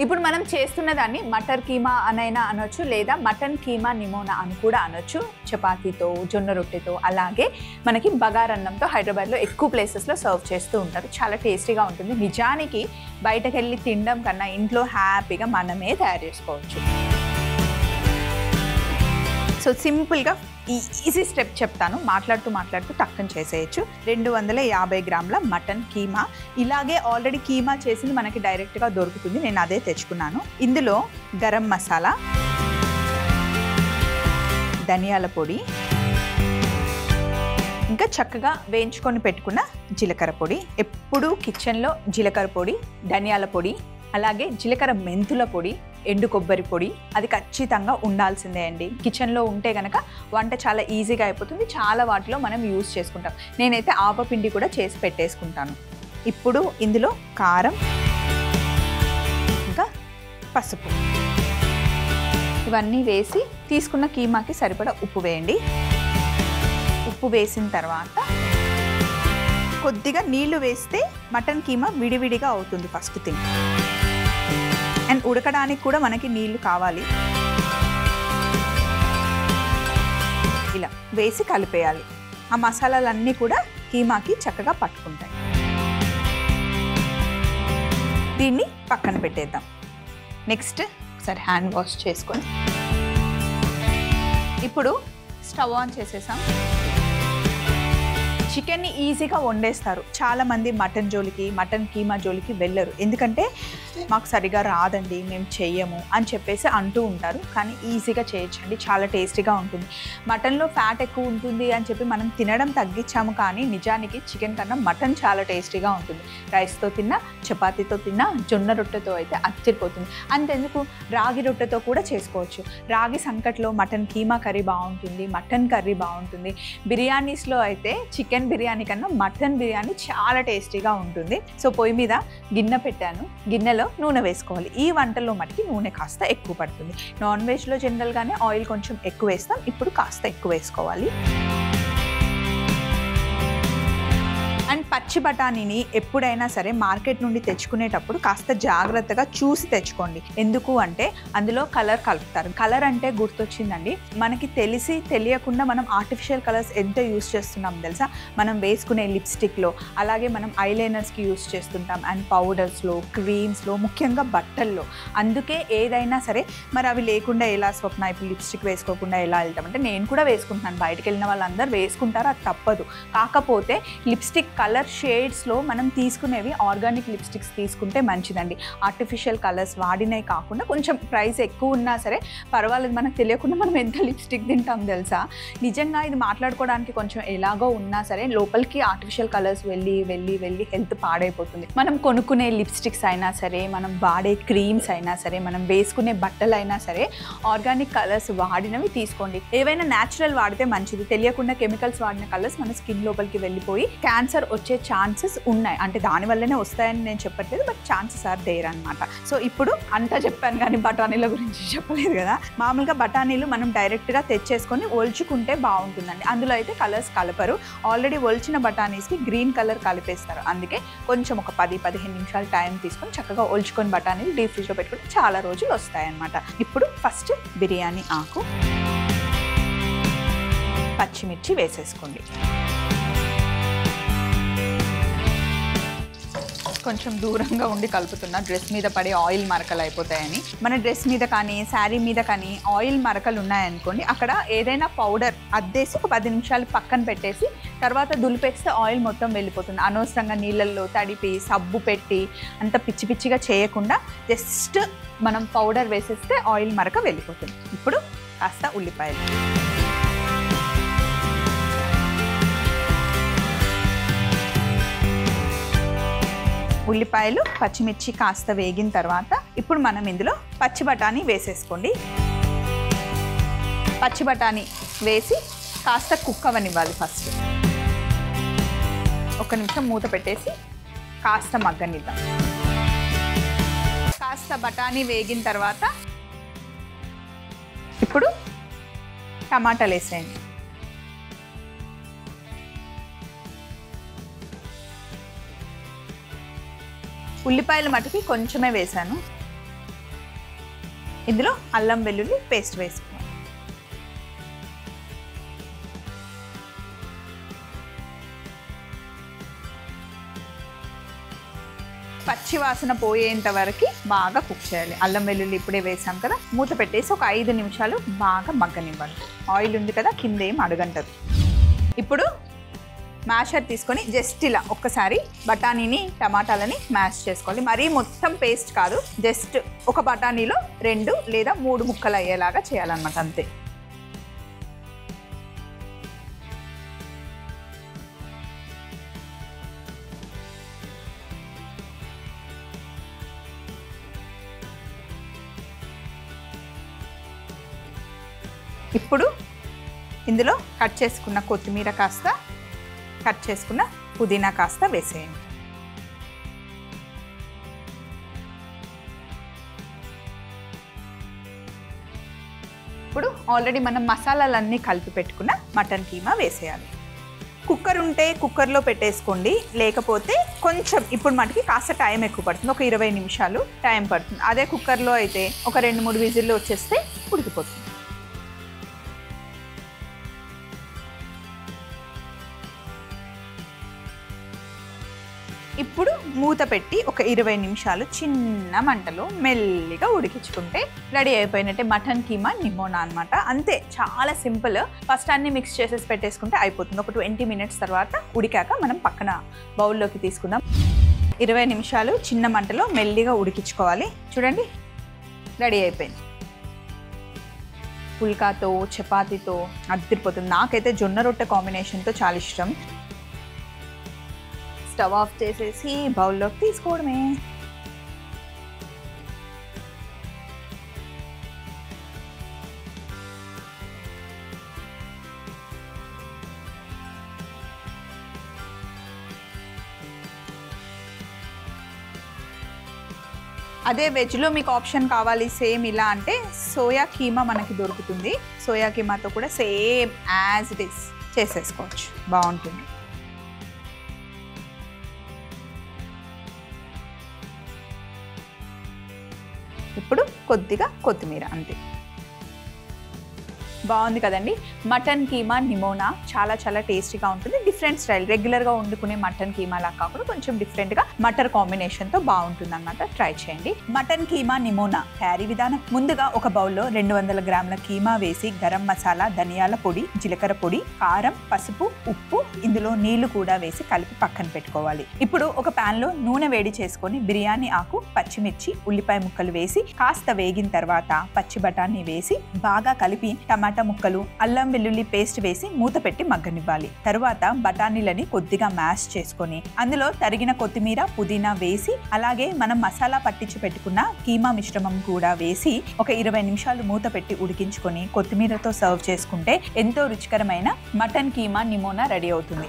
ఇప్పుడు మనం చేస్తున్న దాన్ని మటర్ కీమా అనైనా అనొచ్చు, లేదా మటన్ కీమా నిమోనా అని కూడా అనొచ్చు. చపాతీతో, జొన్న రొట్టెతో, అలాగే మనకి బగారన్నంతో హైదరాబాద్లో ఎక్కువ ప్లేసెస్లో సర్వ్ చేస్తూ ఉంటారు. చాలా టేస్టీగా ఉంటుంది. నిజానికి బయటకు వెళ్ళి తినడం కన్నా ఇంట్లో హ్యాపీగా మనమే తయారు చేసుకోవచ్చు. సో సింపుల్గా ఈజీ స్టెప్ చెప్తాను, మాట్లాడుతూ టక్కన చేసేయచ్చు. 250 గ్రాముల మటన్ కీమా. ఇలాగే ఆల్రెడీ కీమా చేసింది మనకి డైరెక్ట్గా దొరుకుతుంది, నేను అదే తెచ్చుకున్నాను. ఇందులో గరం మసాలా, ధనియాల పొడి, ఇంకా చక్కగా వేయించుకొని పెట్టుకున్న జీలకర్ర పొడి. ఎప్పుడూ కిచెన్లో జీలకర్ర పొడి, ధనియాల పొడి, అలాగే జీలకర్ర మెంతుల పొడి, ఎండు కొబ్బరి పొడి అది ఖచ్చితంగా ఉండాల్సిందే అండి. కిచెన్లో ఉంటే కనుక వంట చాలా ఈజీగా అయిపోతుంది. చాలా వాటిలో మనం యూజ్ చేసుకుంటాం. నేనైతే ఆవపిండి కూడా చేసి పెట్టేసుకుంటాను. ఇప్పుడు ఇందులో కారం, ఇంకా పసుపు ఇవన్నీ వేసి తీసుకున్న కీమాకి సరిపడా ఉప్పు వేయండి. ఉప్పు వేసిన తర్వాత కొద్దిగా నీళ్లు వేస్తే మటన్ కీమా విడివిడిగా అవుతుంది ఫస్ట్ థింగ్. అండ్ ఉడకడానికి కూడా మనకి నీళ్లు కావాలి. ఇలా వేసి కలిపేయాలి. ఆ మసాలాలన్నీ కూడా కీమాకి చక్కగా పట్టుకుంటాయి. దీన్ని పక్కన పెట్టేద్దాం. నెక్స్ట్ ఒకసారి హ్యాండ్ వాష్ చేసుకొని ఇప్పుడు స్టవ్ ఆన్ చేసేసాం. చికెన్ని ఈజీగా వండేస్తారు. చాలామంది మటన్ జోలికి, మటన్ కీమా జోలికి వెళ్ళరు. ఎందుకంటే మాకు సరిగా రాదండి, మేము చెయ్యము అని చెప్పేసి అంటూ ఉంటారు. కానీ ఈజీగా చేయొచ్చండి, చాలా టేస్టీగా ఉంటుంది. మటన్లో ఫ్యాట్ ఎక్కువ ఉంటుంది అని చెప్పి మనం తినడం తగ్గించాము, కానీ నిజానికి చికెన్ కన్నా మటన్ చాలా టేస్టీగా ఉంటుంది. రైస్తో తిన్నా, చపాతీతో తిన్నా, జొన్న రొట్టెతో అయితే అచ్చిపోతుంది. అంతెందుకు రాగి రొట్టెతో కూడా చేసుకోవచ్చు. రాగి సంకట్లో మటన్ కీమా కర్రీ బాగుంటుంది, మటన్ కర్రీ బాగుంటుంది. బిర్యానీస్లో అయితే చికెన్ బిర్యానీ కన్నా మటన్ బిర్యానీ చాలా టేస్టీగా ఉంటుంది. సో పొయ్యి మీద గిన్నె పెట్టాను. గిన్నెలో నూనె వేసుకోవాలి. ఈ వంటల్లో మటుకి నూనె కాస్త ఎక్కువ పడుతుంది. నాన్ వెజ్లో జనరల్గానే ఆయిల్ కొంచెం ఎక్కువ వేస్తాం, ఇప్పుడు కాస్త ఎక్కువ వేసుకోవాలి. అండ్ పచ్చి బఠానీని ఎప్పుడైనా సరే మార్కెట్ నుండి తెచ్చుకునేటప్పుడు కాస్త జాగ్రత్తగా చూసి తెచ్చుకోండి. ఎందుకు అంటే అందులో కలర్ కలుపుతారు. కలర్ అంటే గుర్తొచ్చిందండి, మనకి తెలిసి తెలియకుండా మనం ఆర్టిఫిషియల్ కలర్స్ ఎంత యూస్ చేస్తున్నాం తెలుసా? మనం వేసుకునే లిప్స్టిక్లో, అలాగే మనం ఐలైనర్స్కి యూస్ చేస్తుంటాం, అండ్ పౌడర్స్లో, క్రీమ్స్లో, ముఖ్యంగా బట్టల్లో. అందుకే ఏదైనా సరే మరి అవి లేకుండా ఎలా స్వప్న ఇప్పుడు లిప్స్టిక్ వేసుకోకుండా ఎలా వెళ్తామంటే, నేను కూడా వేసుకుంటున్నాను, బయటకు వెళ్ళిన వాళ్ళందరూ వేసుకుంటారు, అది తప్పదు. కాకపోతే లిప్స్టిక్ కలర్ షేడ్స్లో మనం తీసుకునేవి ఆర్గానిక్ లిప్స్టిక్స్ తీసుకుంటే మంచిదండి. ఆర్టిఫిషియల్ కలర్స్ వాడినవి కాకుండా కొంచెం ప్రైస్ ఎక్కువ ఉన్నా సరే పర్వాలేదు, మనకు తెలియకుండా మనం ఎంత లిప్స్టిక్ తింటాం తెలుసా? నిజంగా ఇది మాట్లాడుకోవడానికి కొంచెం ఎలాగో ఉన్నా సరే లోపలికి ఆర్టిఫిషియల్ కలర్స్ వెళ్ళి వెళ్ళి వెళ్ళి హెల్త్ పాడైపోతుంది. మనం కొనుక్కునే లిప్స్టిక్స్ అయినా సరే, మనం వాడే క్రీమ్స్ అయినా సరే, మనం వేసుకునే బట్టలు అయినా సరే ఆర్గానిక్ కలర్స్ వాడినవి తీసుకోండి. ఏవైనా న్యాచురల్ వాడితే మంచిది. తెలియకుండా కెమికల్స్ వాడిన కలర్స్ మన స్కిన్ లోపలికి వెళ్ళిపోయి క్యాన్సర్ వచ్చే ఛాన్సెస్ ఉన్నాయి. అంటే దానివల్లనే వస్తాయని నేను చెప్పట్లేదు, బట్ ఛాన్సెస్ ఆర్ దేర్ అనమాట. సో ఇప్పుడు అంతా చెప్పాను కానీ బఠానీల గురించి చెప్పలేదు కదా. మామూలుగా బఠానీలు మనం డైరెక్ట్గా తెచ్చేసుకొని ఒల్చుకుంటే బాగుంటుందండి. అందులో అయితే కలర్స్ కలపరు. ఆల్రెడీ ఒల్చిన బఠానీస్కి గ్రీన్ కలర్ కలిపేస్తారు. అందుకే కొంచెం ఒక 10-15 నిమిషాలు టైం తీసుకొని చక్కగా ఒల్చుకొని బఠానీలు డీప్ ఫ్రిడ్జ్లో పెట్టుకుంటే చాలా రోజులు వస్తాయన్నమాట. ఇప్పుడు ఫస్ట్ బిర్యానీ ఆకు, పచ్చిమిర్చి వేసేసుకోండి. కొంచెం దూరంగా ఉండి కలుపుతున్నా, డ్రెస్ మీద పడే ఆయిల్ మరకలు అయిపోతాయని. మన డ్రెస్ మీద కానీ శారీ మీద కానీ ఆయిల్ మరకలు ఉన్నాయనుకోండి, అక్కడ ఏదైనా పౌడర్ అద్దేసి ఒక 10 నిమిషాలు పక్కన పెట్టేసి తర్వాత దులిపేస్తే ఆయిల్ మొత్తం వెళ్ళిపోతుంది. అనవసరంగా నీళ్ళల్లో తడిపి సబ్బు పెట్టి అంత పిచ్చి పిచ్చిగా చేయకుండా జస్ట్ మనం పౌడర్ వేసేస్తే ఆయిల్ మరక వెళ్ళిపోతుంది. ఇప్పుడు కాస్త ఉల్లిపాయలు, ఉల్లిపాయలు పచ్చిమిర్చి కాస్త వేగిన తర్వాత ఇప్పుడు మనం ఇందులో పచ్చి బఠానీ వేసేసుకోండి. పచ్చి బఠానీ వేసి కాస్త కుక్ అవ్వనివ్వాలి. ఫస్ట్ ఒక నిమిషం మూత పెట్టేసి కాస్త మగ్గనిద్దాం. కాస్త బఠానీ వేగిన తర్వాత ఇప్పుడు టమాటాలు వేసేయండి. ఉల్లిపాయల మటుకి కొంచెమే వేసాను. ఇందులో అల్లం వెల్లుల్లి పేస్ట్ వేసుకోవాలి. పచ్చి వాసన పోయేంత వరకు బాగా కుక్ చేయాలి. అల్లం వెల్లుల్లి ఇప్పుడే వేసాం కదా, మూత పెట్టేసి ఒక 5 నిమిషాలు బాగా మగ్గనివ్వాలి. ఆయిల్ ఉంది కదా, కింద ఏం అడగంటది. ఇప్పుడు మ్యాషర్ తీసుకొని జస్ట్ ఇలా ఒక్కసారి బఠానీని టమాటాలని మ్యాష్ చేసుకోవాలి. మరీ మొత్తం పేస్ట్ కాదు, జస్ట్ ఒక బఠానీలో 2 లేదా 3 ముక్కలు అయ్యేలాగా చేయాలన్నమాట, అంతే. ఇప్పుడు ఇందులో కట్ చేసుకున్న కొత్తిమీర కాస్త, కట్ చేసుకున్న పుదీనా కాస్త వేసేయండి. ఇప్పుడు ఆల్రెడీ మనం మసాలాలన్నీ కలిపి పెట్టుకున్న మటన్ కీమా వేసేయాలి. కుక్కర్ ఉంటే కుక్కర్లో పెట్టేసుకోండి, లేకపోతే కొంచెం ఇప్పుడు మనకి కాస్త టైం ఎక్కువ పడుతుంది, ఒక 20 నిమిషాలు టైం పడుతుంది. అదే కుక్కర్లో అయితే ఒక 2-3 విజిల్లు వచ్చేస్తే ఉడికిపోతుంది. ఇప్పుడు మూత పెట్టి ఒక 20 నిమిషాలు చిన్న మంటలో మెల్లిగా ఉడికించుకుంటే రెడీ అయిపోయినట్టే మటన్ కీమా నిమోనా అనమాట. అంతే, చాలా సింపుల్. ఫస్ట్ అన్ని మిక్స్ చేసేసి పెట్టేసుకుంటే అయిపోతుంది. ఒక 20 మినిట్స్ తర్వాత ఉడికాక మనం పక్కన బౌల్లోకి తీసుకుందాం. 20 నిమిషాలు చిన్న మంటలో మెల్లిగా ఉడికించుకోవాలి. చూడండి, రెడీ అయిపోయింది. పుల్కాతో చపాతీతో అదిరిపోతుంది. నాకైతే జొన్న రొట్టె కాంబినేషన్తో చాలా ఇష్టం. స్టవ్ ఆఫ్ చేసేసి బౌల్లోకి తీసుకోవడమే. అదే వెజ్లో మీకు ఆప్షన్ కావాలి సేమ్ ఇలా అంటే సోయా కీమా మనకి దొరుకుతుంది. సోయా కీమాతో కూడా సేమ్ యాజ్ ఇట్ ఈస్ చేసేసుకోవచ్చు, బాగుంటుంది. ఇప్పుడు కొద్దిగా కొత్తిమీర, అంతే. బాగుంది కదండి మటన్ కీమా నిమోనా. చాలా చాలా టేస్టీగా ఉంటుంది. డిఫరెంట్ స్టైల్, రెగ్యులర్గా వండుకునే మటన్ కీమాలా కాకుండా కొంచెం డిఫరెంట్గా మటర్ కాంబినేషన్తో బాగుంటుంది అన్నమాట. ట్రై చేయండి. మటన్ కీమా నిమోనా తయారీ విధానం: ముందుగా ఒక బౌల్లో 200 గ్రాముల కీమా వేసి గరం మసాలా, ధనియాల పొడి, జీలకర్ర పొడి, కారం, పసుపు, ఉప్పు, ఇందులో నీళ్లు కూడా వేసి కలిపి పక్కన పెట్టుకోవాలి. ఇప్పుడు ఒక పాన్ లో నూనె వేడి చేసుకొని బిర్యానీ ఆకు, పచ్చిమిర్చి, ఉల్లిపాయ ముక్కలు వేసి కాస్త వేగిన తర్వాత పచ్చి బఠానీ వేసి బాగా కలిపి టమాటా ముక్కలు, అల్లం వెల్లుల్లి పేస్ట్ వేసి మూత పెట్టి మగ్గనివ్వాలి. తరువాత బఠానీలని కొద్దిగా మ్యాష్ చేసుకొని అందులో తరిగిన కొత్తిమీర, పుదీనా వేసి అలాగే మనం మసాలా పట్టించి పెట్టుకున్న కీమా మిశ్రమం కూడా వేసి ఒక 20 నిమిషాలు మూత పెట్టి ఉడికించుకొని కొత్తిమీరతో సర్వ్ చేసుకుంటే ఎంతో రుచికరమైన మటన్ కీమా నిమోనా రెడీ అవుతుంది.